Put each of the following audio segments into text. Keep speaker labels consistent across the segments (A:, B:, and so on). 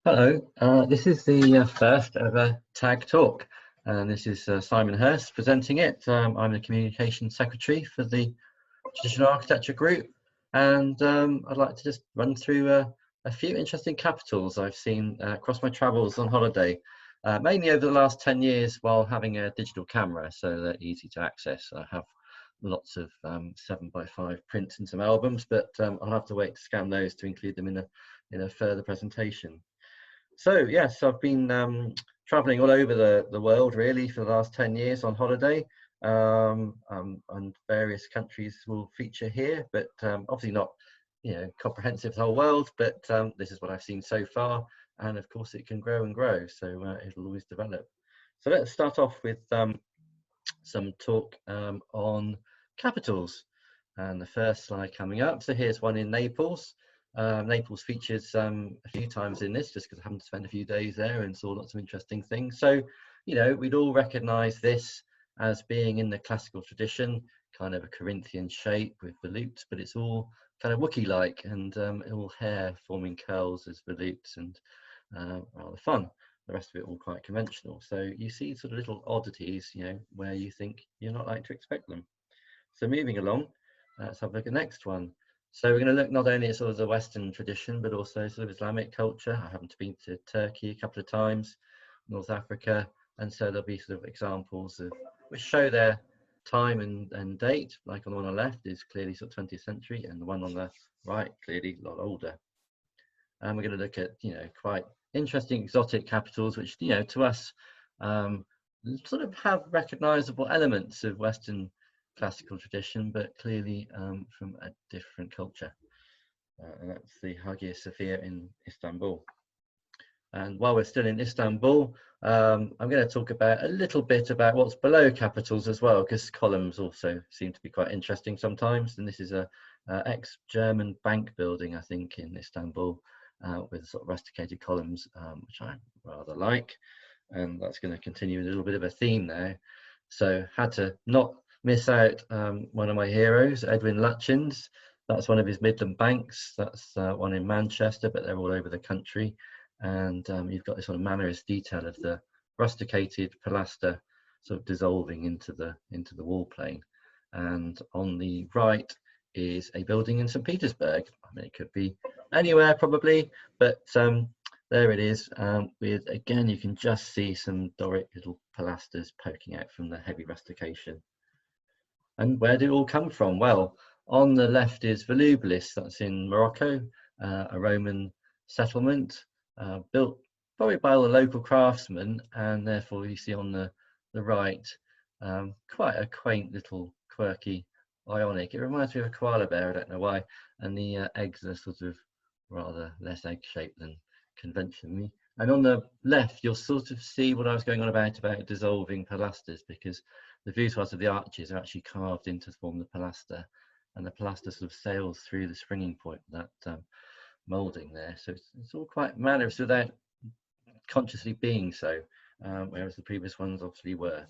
A: Hello, this is the first ever TAG talk, and this is Simon Hurst presenting it. I'm the Communications Secretary for the Traditional Architecture Group, and I'd like to just run through a few interesting capitals I've seen across my travels on holiday, mainly over the last 10 years while having a digital camera, so they're easy to access. I have lots of 7x5 prints and some albums, but I'll have to wait to scan those to include them in a further presentation. So yes, I've been traveling all over the world really for the last 10 years on holiday, and various countries will feature here, but obviously not, comprehensive the whole world, but this is what I've seen so far, and of course it can grow and grow, so it'll always develop. So let's start off with some talk on capitals, and the first slide coming up. So here's one in Naples. Naples features a few times in this just because I happened to spend a few days there and saw lots of interesting things. So, we'd all recognize this as being in the classical tradition, kind of a Corinthian shape with volutes, but it's all kind of Wookiee-like and all hair forming curls as volutes and rather fun. The rest of it all quite conventional. So you see sort of little oddities, where you think you're not like to expect them. So moving along, let's have a look at the next one. So we're going to look not only at sort of the Western tradition, but also sort of Islamic culture. I happen to been to Turkey a couple of times, North Africa, and so there'll be sort of examples of which show their time and date. Like on the one on the left is clearly sort of 20th century, and the one on the right clearly a lot older. And we're going to look at quite interesting exotic capitals, which to us sort of have recognizable elements of Western classical tradition, but clearly from a different culture. And that's the Hagia Sophia in Istanbul. And while we're still in Istanbul, I'm going to talk about a little bit about what's below capitals as well, because columns also seem to be quite interesting sometimes. And this is a ex-German bank building, I think, in Istanbul, with sort of rusticated columns, which I rather like. And that's going to continue a little bit of a theme there. So had to not miss out one of my heroes, Edwin Lutyens. That's one of his Midland banks. That's one in Manchester, but they're all over the country. And you've got this sort of mannerist detail of the rusticated pilaster sort of dissolving into the wall plane. And on the right is a building in St. Petersburg. I mean, it could be anywhere probably, but there it is, with, again, you can just see some Doric little pilasters poking out from the heavy rustication. And where did it all come from? Well, on the left is Volubilis, that's in Morocco, a Roman settlement built probably by all the local craftsmen, and therefore you see on the right quite a quaint little quirky ionic. It reminds me of a koala bear, I don't know why, and the eggs are sort of rather less egg-shaped than conventionally. And on the left, you'll sort of see what I was going on about dissolving pilasters, because the voussoirs of the arches are actually carved into form the pilaster, and the pilaster sort of sails through the springing point, that moulding there. So it's all quite mannerist without consciously being so, whereas the previous ones obviously were.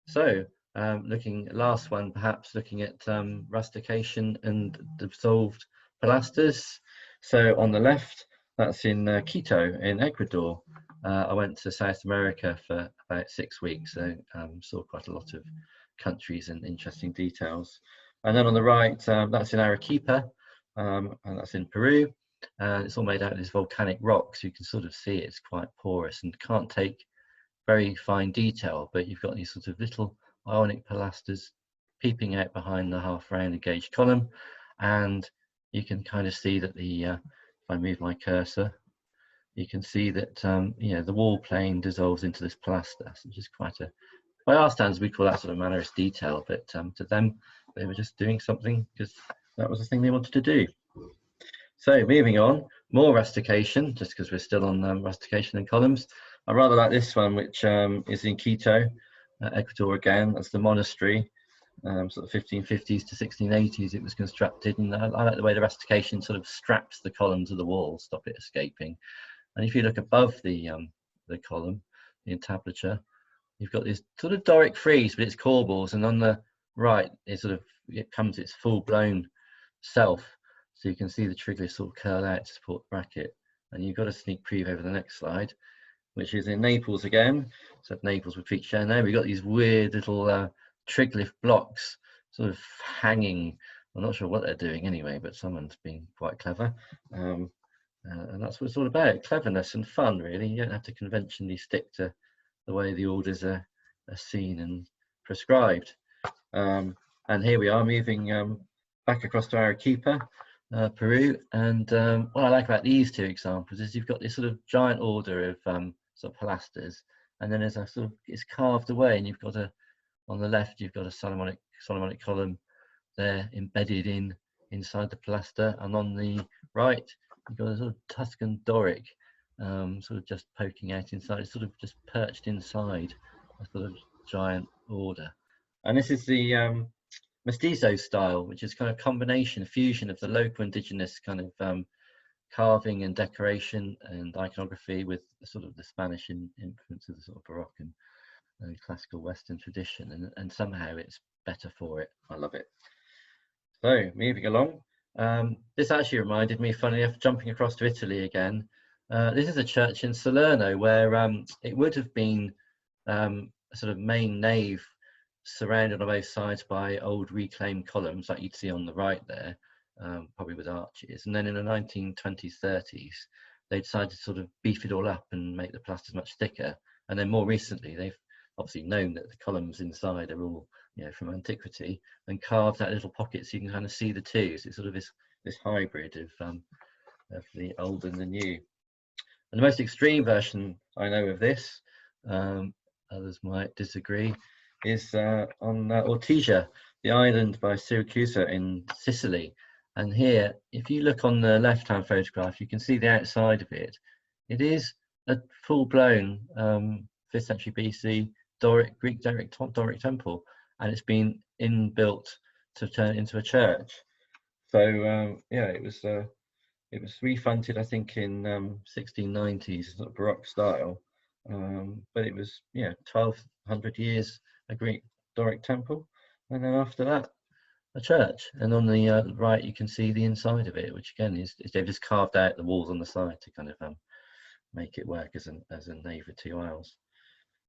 A: So last one, perhaps looking at rustication and dissolved pilasters. So on the left, that's in Quito in Ecuador. I went to South America for about 6 weeks, so saw quite a lot of countries and interesting details. And then on the right, that's in Arequipa, and that's in Peru. And it's all made out of this volcanic rock, so you can sort of see it's quite porous and can't take very fine detail, but you've got these sort of little ionic pilasters peeping out behind the half-round engaged column, and you can kind of see that the if I move my cursor, you can see that the wall plane dissolves into this pilaster, which is quite a, by our standards we call that sort of mannerist detail, but to them they were just doing something because that was the thing they wanted to do. So moving on, more rustication, just because we're still on rustication and columns. I rather like this one, which is in Quito, Ecuador again. That's the monastery, sort of 1550s to 1680s it was constructed, and I like the way the rustication sort of straps the column to the wall, stop it escaping. And if you look above the column, the entablature, you've got this sort of Doric frieze, but it's corbels, and on the right it comes its full-blown self. So you can see the triglyphs sort of curl out to support the bracket, and you've got a sneak preview over the next slide, which is in Naples again. So Naples would feature now. We've got these weird little triglyph blocks sort of hanging. I'm not sure what they're doing anyway, but someone's been quite clever. And that's what it's all about, cleverness and fun, really. You don't have to conventionally stick to the way the orders are seen and prescribed. And here we are moving back across to Arequipa, Peru. And what I like about these two examples is you've got this sort of giant order of sort of pilasters, and then there's a sort of, it's carved away, and you've got on the left, you've got a Solomonic column there embedded inside the pilaster, and on the right, you've got a sort of Tuscan Doric sort of just poking out inside. It's sort of just perched inside a sort of giant order. And this is the mestizo style, which is kind of combination, fusion of the local indigenous kind of carving and decoration and iconography with sort of the Spanish influence of the sort of Baroque and classical Western tradition, and somehow it's better for it. I love it. So moving along, this actually reminded me, funny enough, jumping across to Italy again. This is a church in Salerno where it would have been a sort of main nave surrounded on both sides by old reclaimed columns like you'd see on the right there, probably with arches. And then in the 1920s, 30s, they decided to sort of beef it all up and make the pilasters much thicker. And then more recently, they've obviously known that the columns inside are all, you know, from antiquity, and carved out little pockets so you can kind of see the two. So it's sort of this hybrid of the old and the new. And the most extreme version I know of this, others might disagree, is on Ortigia, the island by Syracuse in Sicily. And here, if you look on the left-hand photograph, you can see the outside of it. It is a full-blown 5th century BC Greek Doric temple, and it's been inbuilt to turn into a church. So yeah, it was refronted, I think, in 1690s, sort of Baroque style, but it was 1200 years a Greek Doric temple, and then after that a church. And on the right you can see the inside of it, which again is they've just carved out the walls on the side to kind of make it work as a nave with 2 aisles.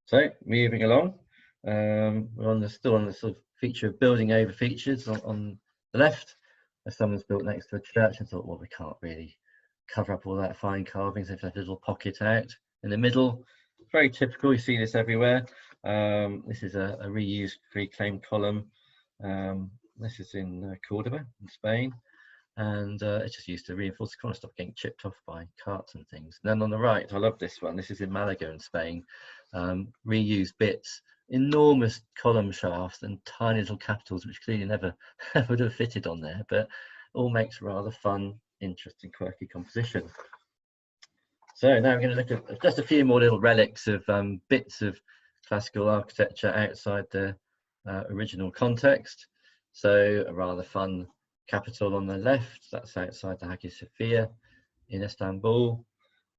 A: So moving along, we're still on the sort of feature of building over features. On the left, someone's built next to a church and thought, well, we can't really cover up all that fine carvings, they've left a little pocket out in the middle. Very typical, you see this everywhere. This is a reused reclaimed column. This is in Cordoba in Spain, and it's just used to reinforce the corner, stop getting chipped off by carts and things. And then on the right, I love this one. This is in Malaga in Spain. Reused bits, enormous column shafts and tiny little capitals, which clearly never would have fitted on there, but all makes rather fun, interesting, quirky composition. So now we're going to look at just a few more little relics of bits of classical architecture outside the original context. So a rather fun Capitol on the left, that's outside the Hagia Sophia in Istanbul.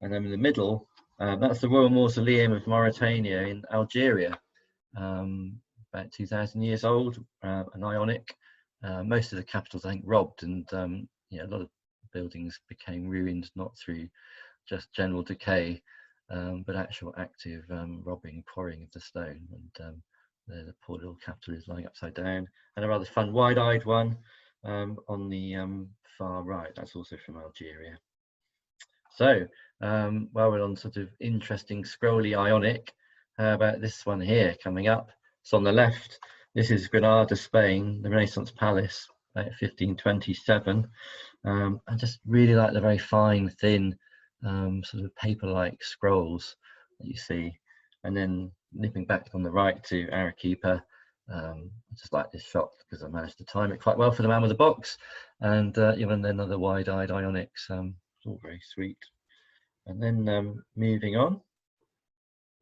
A: And then in the middle, that's the Royal Mausoleum of Mauritania in Algeria, about 2,000 years old, an Ionic. Most of the capitals, I think, robbed, and a lot of buildings became ruined, not through just general decay, but actual active robbing, quarrying of the stone. And the poor little capitol is lying upside down. And a rather fun wide-eyed one on the far right, that's also from Algeria. So while we're on sort of interesting scrolly Ionic, how about this one here coming up? So on the left, this is Granada, Spain, the Renaissance Palace, about 1527. I just really like the very fine, thin, sort of paper-like scrolls that you see. And then nipping back on the right to Arequipa, I just like this shot because I managed to time it quite well for the man with the box. And even then other wide-eyed Ionics, it's all very sweet. And then moving on,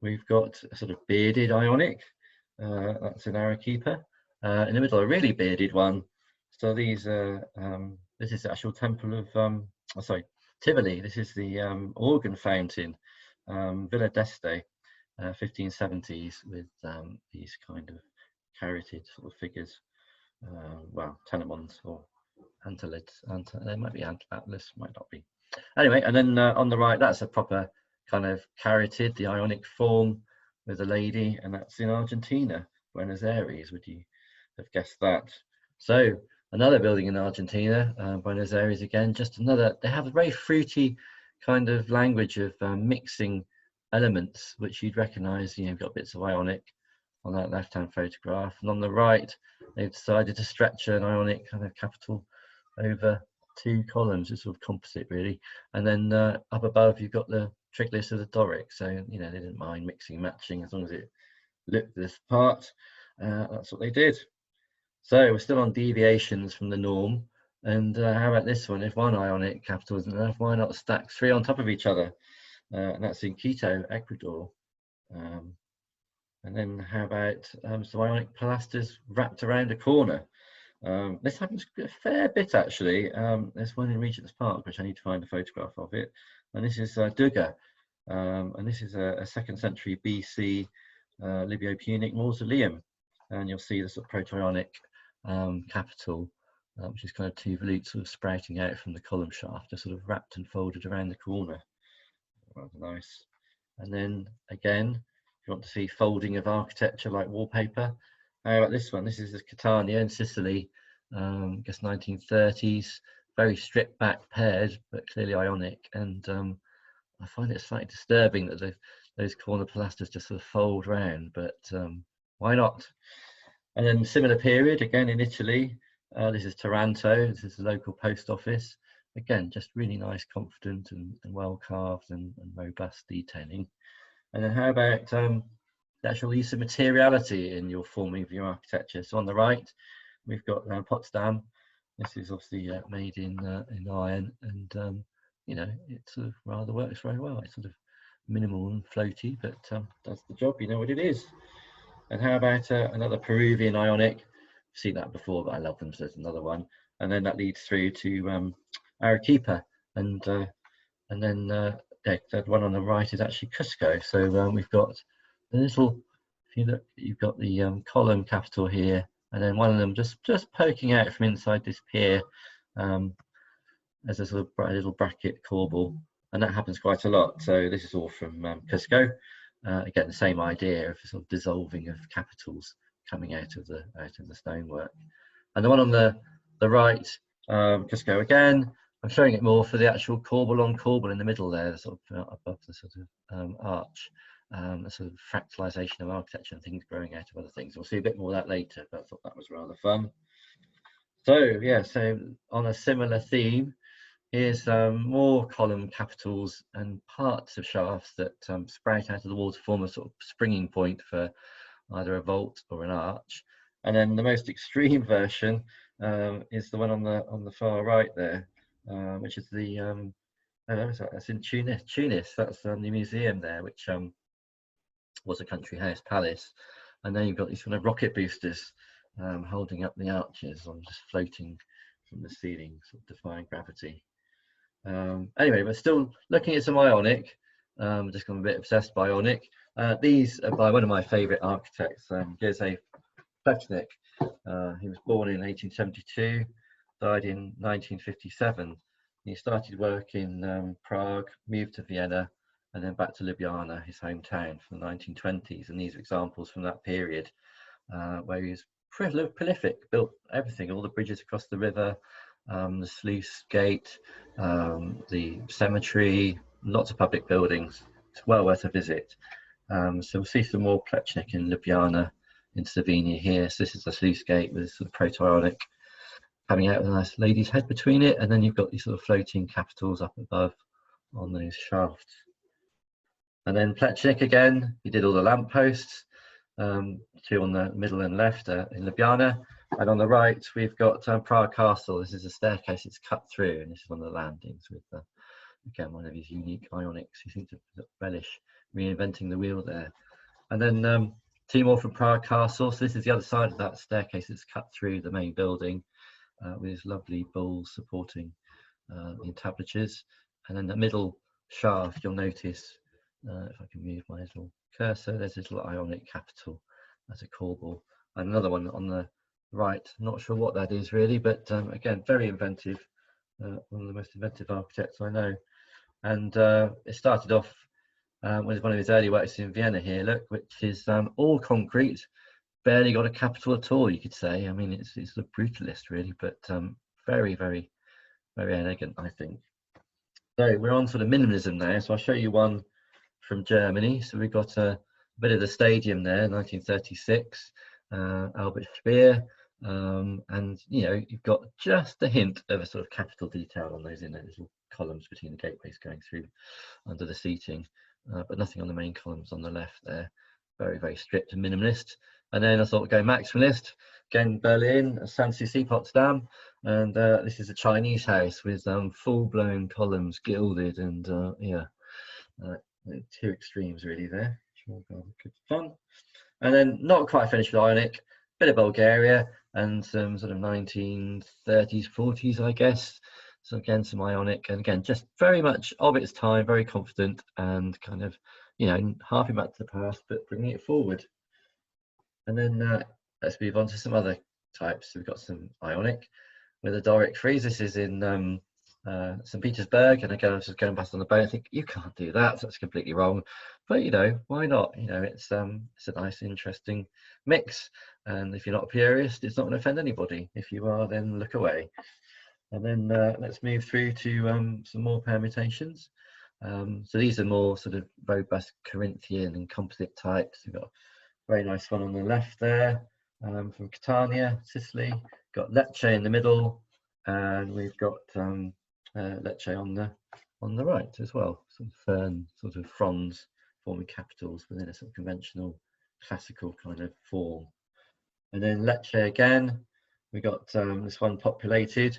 A: we've got a sort of bearded Ionic, that's in Arequipa. In the middle, a really bearded one. So these are, this is the actual temple of, Tivoli. This is the organ fountain, Villa d'Este, 1570s, with these kind of caryatid sort of figures. Well, tenemons or antelids. They might be antlis, might not be. Anyway, and then on the right, that's a proper kind of caryatid, the Ionic form with a lady, and that's in Argentina, Buenos Aires. Would you have guessed that? So another building in Argentina, Buenos Aires again, just another, they have a very fruity kind of language of mixing elements, which you'd recognize. You know, you've got bits of Ionic on that left-hand photograph, and on the right, they've decided to stretch an Ionic kind of capital over 2 columns. It's sort of composite really, and then up above you've got the triglyphs of the Doric, so you know they didn't mind mixing and matching as long as it looked this part. That's what they did. So we're still on deviations from the norm, and how about this one? If one Ionic capital isn't enough, why not stack 3 on top of each other? And that's in Quito, Ecuador. And then how about some Ionic pilasters wrapped around a corner? This happens a fair bit actually. There's one in Regent's Park, which I need to find a photograph of it. And this is Duga, and this is a 2nd century BC Libyo-Punic mausoleum. And you'll see the sort of Proto-Ionic capital, which is kind of 2 volutes sort of sprouting out from the column shaft, just sort of wrapped and folded around the corner. Rather nice. And then again, if you want to see folding of architecture like wallpaper, how about this one? This is Catania in Sicily, I guess 1930s, very stripped back pairs, but clearly Ionic. And I find it slightly disturbing that those corner pilasters just sort of fold round, but why not? And then similar period, again in Italy, this is Taranto, this is the local post office. Again, just really nice, confident and well carved and robust detailing. And then how about the actual use of materiality in your forming of your architecture? So on the right, we've got Potsdam. This is obviously made in iron, and you know, it sort of rather works very well. It's sort of minimal and floaty, but does the job. You know what it is. And how about another Peruvian Ionic? I've seen that before, but I love them, so there's another one. And then that leads through to Arequipa, and then yeah, the one on the right is actually Cusco. So we've got the little, if you look, you've got the column capital here, and then one of them just poking out from inside this pier as a sort of little bracket corbel, and that happens quite a lot. So this is all from Cusco. Again, the same idea of sort of dissolving of capitals coming out of the stonework. And the one on the right, Cusco again. I'm showing it more for the actual corbel on corbel in the middle there, sort of above the sort of arch, a sort of fractalization of architecture and things growing out of other things. We'll see a bit more of that later, but I thought that was rather fun. So yeah, so on a similar theme, here's more column capitals and parts of shafts that sprout out of the wall to form a sort of springing point for either a vault or an arch. And then the most extreme version is the one on the far right there, which is the that's in Tunis. That's the museum there, which was a country house palace. And then you've got these kind of rocket boosters holding up the arches on just floating from the ceiling, sort of defying gravity. Anyway, we're still looking at some Ionic. Just got a bit obsessed by Ionic. These are by one of my favourite architects, Joseph Plečnik. He was born in 1872, died in 1957. He started work in Prague, moved to Vienna, and then back to Ljubljana, his hometown, from the 1920s. And these are examples from that period where he was prolific, built everything, all the bridges across the river, the sluice gate, the cemetery, lots of public buildings. It's well worth a visit. So we'll see some more Plečnik in Ljubljana, in Slovenia here. So this is the sluice gate with this sort of Proto-Ionic coming out with a nice lady's head between it, and then you've got these sort of floating capitals up above on those shafts. And then Plečnik again, he did all the lampposts, 2 on the middle and left in Ljubljana. And on the right, we've got Prague Castle. This is a staircase it's cut through, and this is one of the landings with, again, one of his unique Ionics. He seems to relish reinventing the wheel there. And then 2 more from Prague Castle. So this is the other side of that staircase. It's cut through the main building with these lovely bowls supporting the entablatures. And then the middle shaft, you'll notice, if I can move my little cursor, there's this little Ionic capital as a corbel. And another one on the right, not sure what that is really, but again, very inventive one of the most inventive architects I know. And it started off with one of his early works in Vienna here, look, which is all concrete, barely got a capital at all, you could say. I mean, it's sort of brutalist really, but very, very, very elegant, I think. So we're on sort of minimalism now. So I'll show you one from Germany. So we've got a bit of the stadium there, 1936, Albert Speer. And you know, you've got just a hint of a sort of capital detail on those inner little columns between the gateways going through under the seating, but nothing on the main columns on the left there. Very, very strict and minimalist. And then I thought go maximalist. Again, Berlin, Sanssouci, Potsdam, and this is a Chinese house with full-blown columns, gilded, and yeah, two extremes really there. Good fun. And then not quite finished with Ionic, bit of Bulgaria, and some sort of 1930s, 40s, I guess. So again, some Ionic, and again, just very much of its time, very confident, and kind of, you know, harping back to the past, but bringing it forward. And then let's move on to some other types. So we've got some Ionic with a Doric frieze. This is in St. Petersburg, and again, I was just going past on the boat. I think you can't do that. That's completely wrong. But you know, why not? You know, it's a nice, interesting mix. And if you're not a purist, it's not going to offend anybody. If you are, then look away. And then let's move through to some more permutations. So these are more sort of robust Corinthian and composite types. We've got a very nice one on the left there, from Catania, Sicily. Got Lecce in the middle, and we've got Lecce on the right as well. Some fern sort of fronds forming capitals within a sort of conventional classical kind of form. And then Lecce again, we got this one populated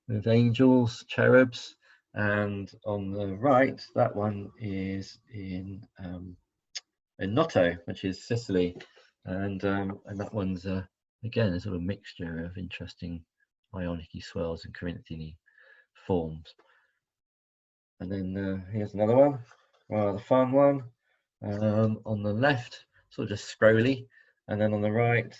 A: with angels, cherubs, and on the right, that one is in Noto, which is Sicily, and that one's again a sort of mixture of interesting Ionic-y swirls and Corinthian-y forms. And then here's another one, rather fun one. On the left, sort of just scrolly, and then on the right,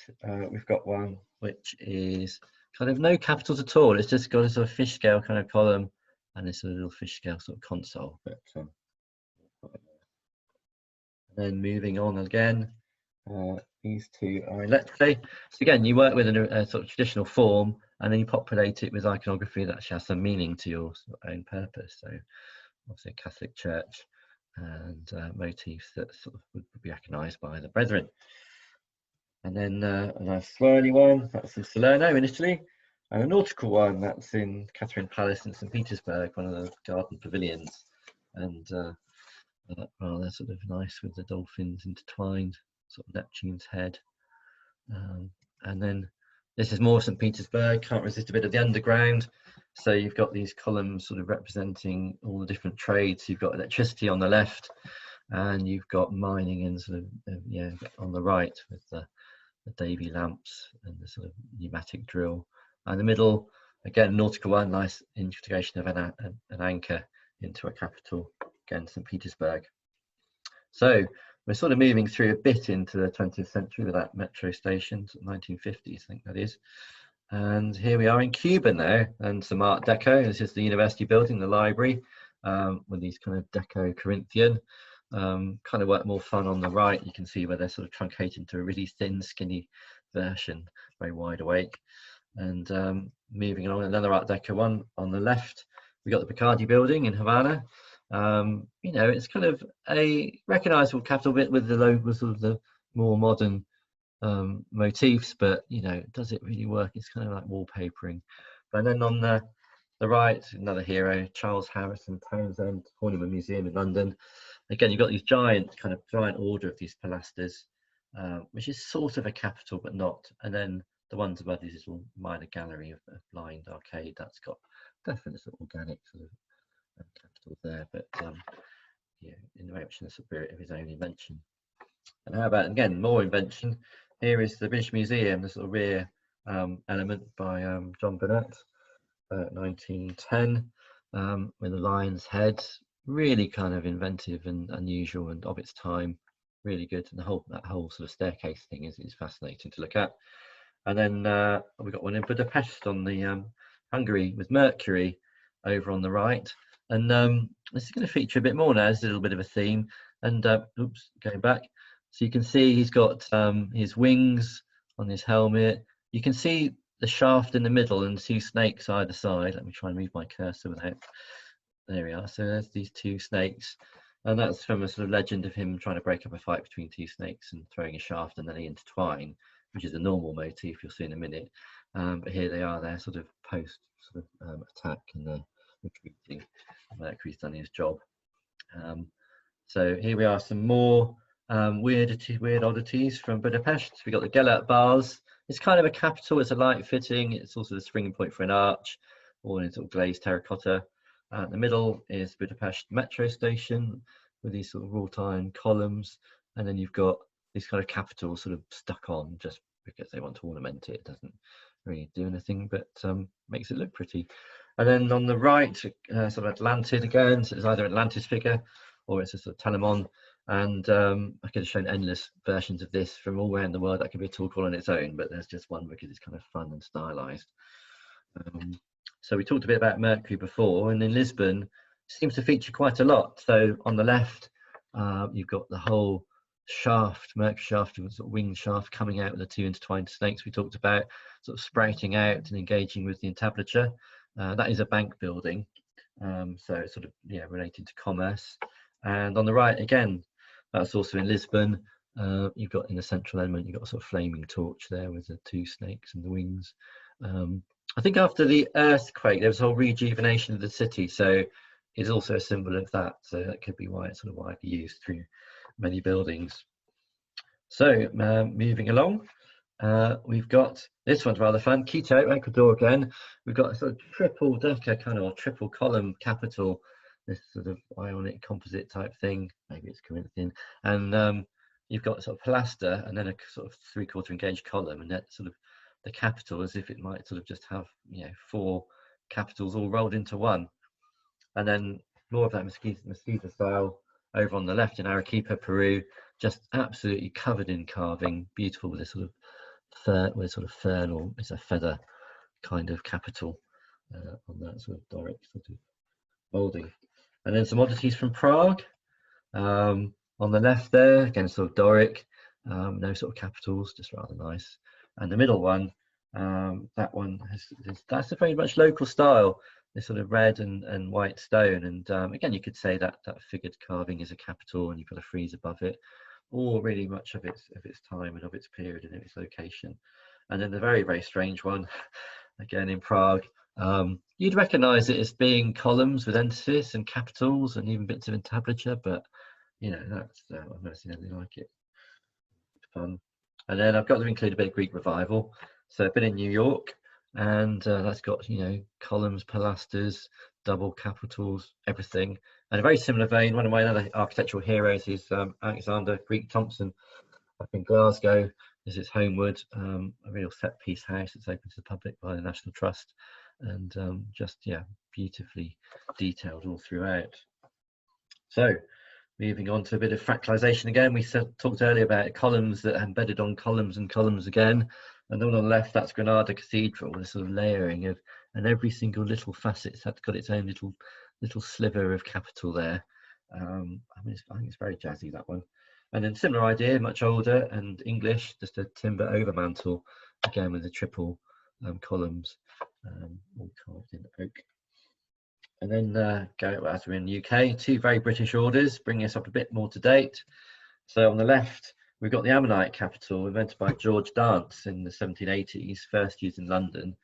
A: we've got one which is kind of no capitals at all. It's just got a sort of fish scale kind of column and this little fish scale sort of console. But then moving on again, these two are in Lecce. So again, you work with a sort of traditional form, and then you populate it with iconography that actually has some meaning to your sort of own purpose. So obviously a Catholic church and motifs that sort of would be recognised by the brethren. And then a nice swirly one, that's in Salerno in Italy, and a nautical one that's in Catherine Palace in St. Petersburg, one of the garden pavilions. And rather sort of nice with the dolphins intertwined, sort of Neptune's head. And then this is more St. Petersburg, can't resist a bit of the underground. So you've got these columns sort of representing all the different trades. You've got electricity on the left, and you've got mining and sort of yeah, on the right with the Davy lamps and the sort of pneumatic drill. And the middle, again, nautical one, nice integration of an anchor into a capital, again, St. Petersburg. So we're sort of moving through a bit into the 20th century with that metro station, 1950s, I think that is. And here we are in Cuba now, and some Art Deco. This is the university building, the library, with these kind of Deco Corinthian. Kind of work more fun on the right. You can see where they're sort of truncated into a really thin, skinny version, very wide awake. And moving along, another Art Deco one on the left. We got the Picardy building in Havana. You know, it's kind of a recognizable capital bit with the logo, sort of the more modern motifs, but you know, does it really work? It's kind of like wallpapering. But then on the right, another hero, Charles Harrison Townsend, Horniman Museum in London. Again, you've got these giant order of these pilasters, which is sort of a capital but not. And then the ones above these little minor gallery of blind arcade, that's got definite sort of organic sort of capitals there, but yeah, in very much in the spirit of his own invention. And how about, again, more invention? Here is the British Museum, the sort of rear element by John Burnett, 1910, with a lion's head. Really kind of inventive and unusual and of its time, really good. And that whole sort of staircase thing is fascinating to look at. And then we've got one in Budapest on the Hungary with Mercury, over on the right. And this is going to feature a bit more now. There's a little bit of a theme. And oops, going back. So you can see he's got his wings on his helmet. You can see the shaft in the middle and 2 snakes either side. Let me try and move my cursor without. There we are. So there's these 2 snakes. And that's from a sort of legend of him trying to break up a fight between 2 snakes and throwing a shaft and then they intertwine, which is a normal motif you'll see in a minute. But here they are, they're sort of post sort of attack and they're retreating. Mercury's done his job. So here we are, some more weird oddities from Budapest. We've got the Gellert bars. It's kind of a capital, it's a light fitting, it's also the springing point for an arch, all in sort of glazed terracotta. The middle is Budapest metro station with these sort of wrought iron columns, and then you've got these kind of capitals sort of stuck on just because they want to ornament it. It doesn't really do anything, but makes it look pretty. And then on the right, sort of Atlantid again, so it's either an Atlantis figure or it's a sort of Telemon. And I could have shown endless versions of this from all around the world. That could be a talk all on its own, but there's just one because it's kind of fun and stylized. So we talked a bit about Mercury before, and in Lisbon it seems to feature quite a lot. So on the left, you've got the whole shaft, Mercury shaft, sort of winged shaft coming out with the 2 intertwined snakes we talked about, sort of sprouting out and engaging with the entablature. That is a bank building, so it's sort of related to commerce. And on the right again, that's also in Lisbon. You've got in the central element, you've got a sort of flaming torch there with the 2 snakes and the wings. I think after the earthquake, there was a whole rejuvenation of the city, so it's also a symbol of that. So that could be why it's sort of widely used through many buildings. So moving along, we've got this one's rather fun. Quito, Ecuador again. We've got a sort of triple decker kind of or triple column capital, this sort of ionic composite type thing. Maybe it's Corinthian, and you've got sort of pilaster and then a sort of 3/4 engaged column, and that sort of the capital as if it might sort of just have 4 capitals all rolled into one. And then more of that mosquito style over on the left in Arequipa, Peru, just absolutely covered in carving, beautiful with a sort of fern or it's a feather kind of capital on that sort of Doric sort of molding. And then some oddities from Prague. On the left there, again sort of Doric, no sort of capitals, just rather nice. And the middle one, that one that's a very much local style, this sort of red and white stone. And again, you could say that figured carving is a capital, and you've got a frieze above it, or really much of its time and of its period and its location. And then the very, very strange one, again in Prague, you'd recognise it as being columns with emphasis and capitals and even bits of entablature, but that's I've never seen anything like it. It's fun. And then I've got to include a bit of Greek revival. So I've been in New York, and that's got columns, pilasters, double capitals, everything. And a very similar vein, one of my other architectural heroes is Alexander Greek Thompson up in Glasgow. This is Homewood, a real set piece house. It's open to the public by the National Trust, and just beautifully detailed all throughout. So moving on to a bit of fractalization again. We talked earlier about columns that are embedded on columns and columns again. And the one on the left, that's Granada Cathedral, this sort of layering of, and every single little facet's got its own little sliver of capital there. I think it's very jazzy, that one. And then similar idea, much older and English, just a timber overmantle, again with the triple columns, all carved in oak. And then as we're in the UK, 2 very British orders, bringing us up a bit more to date. So on the left, we've got the Ammonite capital, invented by George Dance in the 1780s, first used in London,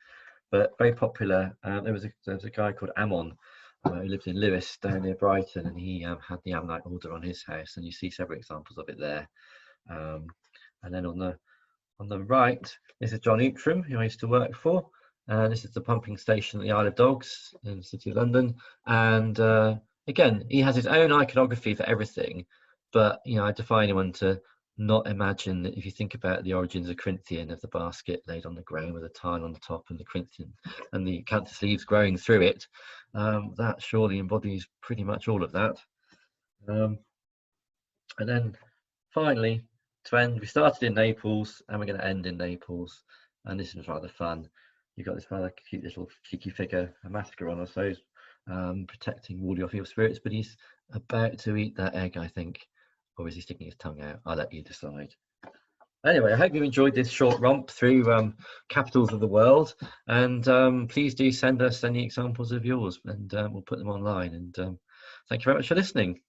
A: but very popular. There was a guy called Ammon who lived in Lewes down near Brighton, and he had the Ammonite order on his house, and you see several examples of it there. And then on the right, this is John Outram, who I used to work for. This is the pumping station at the Isle of Dogs in the City of London. And again, he has his own iconography for everything. But, I defy anyone to not imagine that if you think about the origins of Corinthian, of the basket laid on the ground with a tile on the top and the Corinthian and the acanthus leaves growing through it, that surely embodies pretty much all of that. And then finally, to end, we started in Naples and we're going to end in Naples. And this was rather fun. You've got this rather cute little cheeky figure, a mascaron, I suppose, protecting warding off evil spirits, but he's about to eat that egg, I think. Or is he sticking his tongue out? I'll let you decide. Anyway, I hope you enjoyed this short romp through capitals of the world, and please do send us any examples of yours, and we'll put them online. And thank you very much for listening.